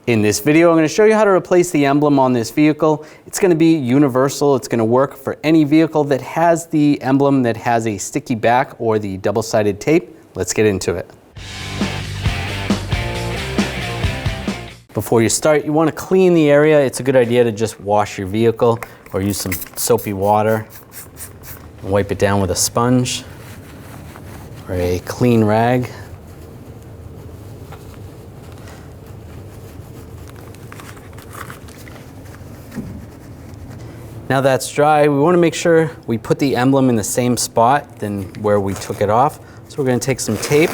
In this video, I'm going to show you how to replace the emblem on this vehicle. It's going to be universal. It's going to work for any vehicle that has the emblem that has a sticky back or the double-sided tape. Let's get into it. Before you start, you want to clean the area. It's a good idea to just wash your vehicle or use some soapy water and wipe it down with a sponge or a clean rag. Now that's dry, we want to make sure we put the emblem in the same spot than where we took it off. So we're going to take some tape,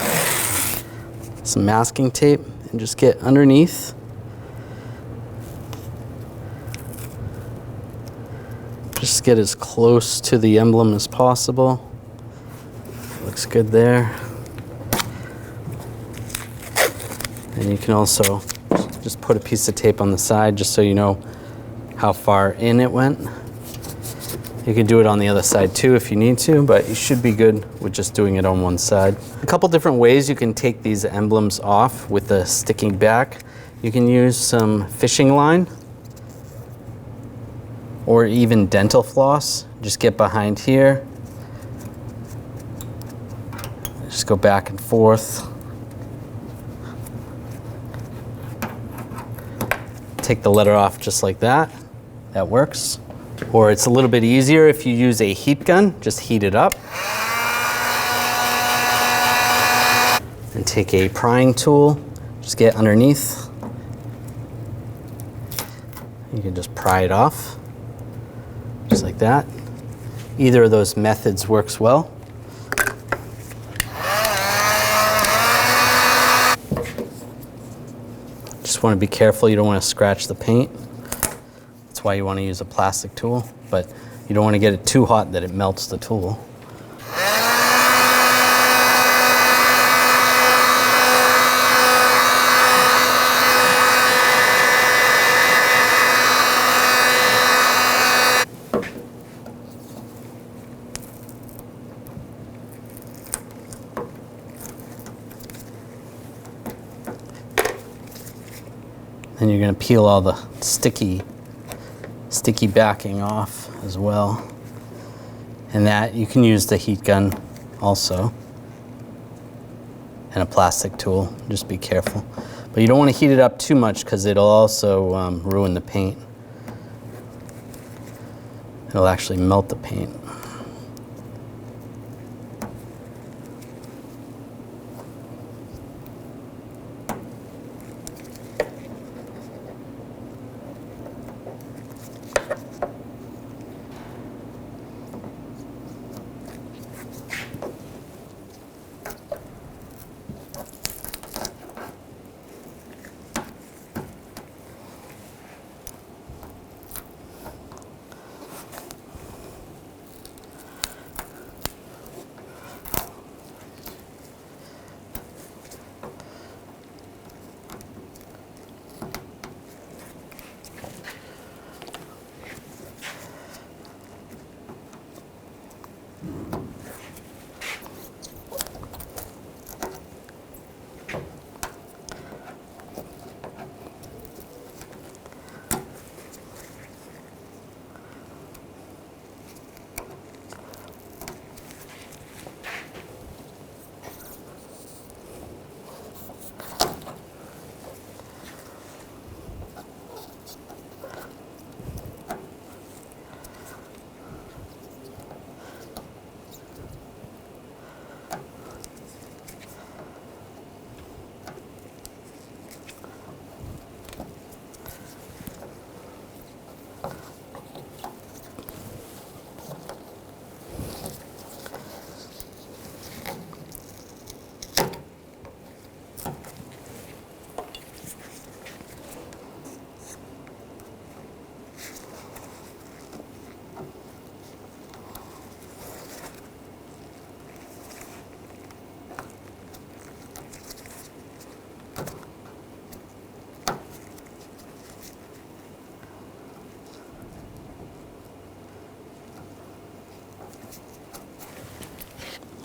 some masking tape, and just get underneath. Just get as close to the emblem as possible. Looks good there. And you can also just put a piece of tape on the side just so you know how far in it went. You can do it on the other side too if you need to, but you should be good with just doing it on one side. A couple different ways you can take these emblems off with the sticking back. You can use some fishing line or even dental floss. Just get behind here. Just go back and forth. Take the letter off just like that. That works. Or it's a little bit easier if you use a heat gun. Just heat it up. And take a prying tool. Just get underneath. You can just pry it off. Just like that. Either of those methods works well. Just want to be careful, you don't want to scratch the paint. That's why you want to use a plastic tool, but you don't want to get it too hot that it melts the tool. And you're going to peel all the sticky backing off as well. And that you can use the heat gun also. And a plastic tool, just be careful. But you don't want to heat it up too much because it'll also ruin the paint. It'll actually melt the paint.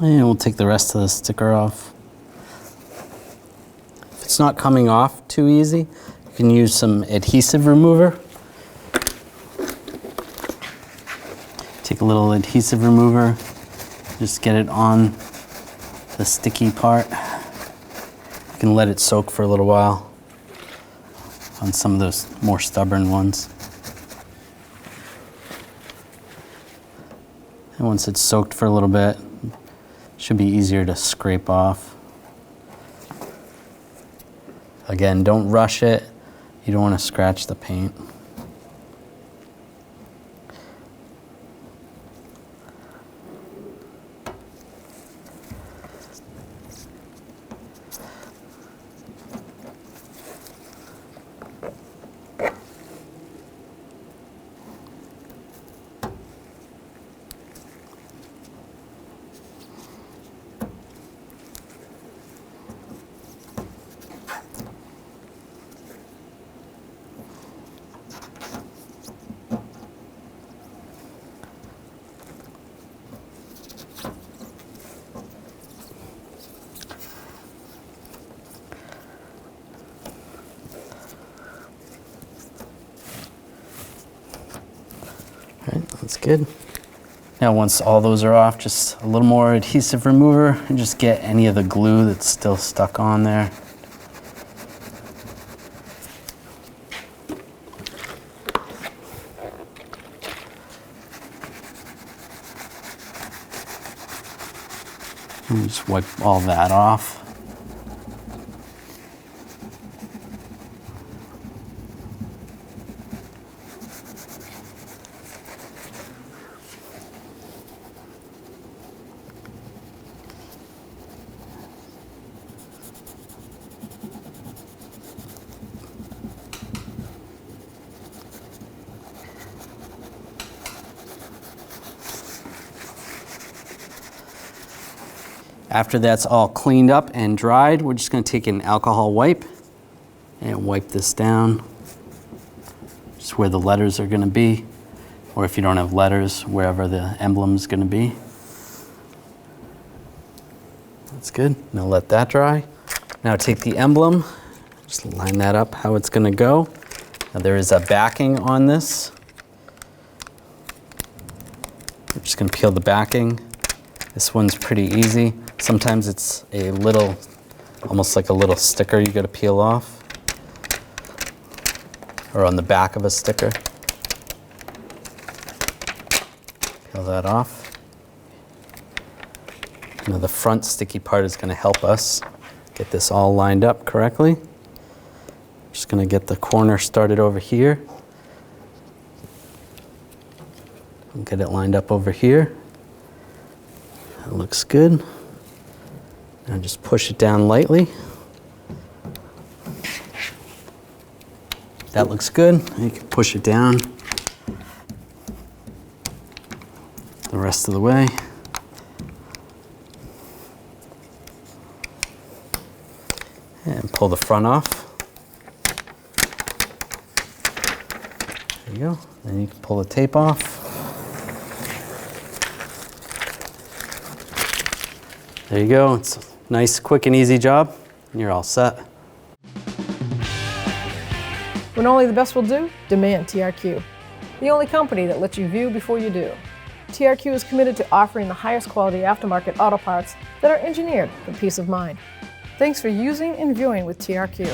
And we'll take the rest of the sticker off. If it's not coming off too easy, you You can use some adhesive remover. Take a little adhesive remover, just get it on the sticky part. You can let it soak for a little while on some of those more stubborn ones. And once it's soaked for a little bit, it should be easier to scrape off. Again, don't rush it. You don't want to scratch the paint. All right, that's good. Now once all those are off, just a little more adhesive remover and just get any of the glue that's still stuck on there. And just wipe all that off. After that's all cleaned up and dried, we're just going to take an alcohol wipe and wipe this down, just where the letters are going to be, or if you don't have letters, wherever the emblem is going to be. That's good. Now let that dry. Now take the emblem, just line that up how it's going to go. Now there is a backing on this. We're just going to peel the backing. This one's pretty easy. Sometimes it's a little, almost like a little sticker you gotta peel off, or on the back of a sticker. Peel that off. Now the front sticky part is gonna help us get this all lined up correctly. Just gonna get the corner started over here. And get it lined up over here. That looks good. Now just push it down lightly. That looks good. You can push it down the rest of the way. And pull the front off. There you go. Then you can pull the tape off. There you go. It's a nice, quick, and easy job, and you're all set. When only the best will do, demand TRQ. The only company that lets you view before you do. TRQ is committed to offering the highest quality aftermarket auto parts that are engineered for peace of mind. Thanks for using and viewing with TRQ.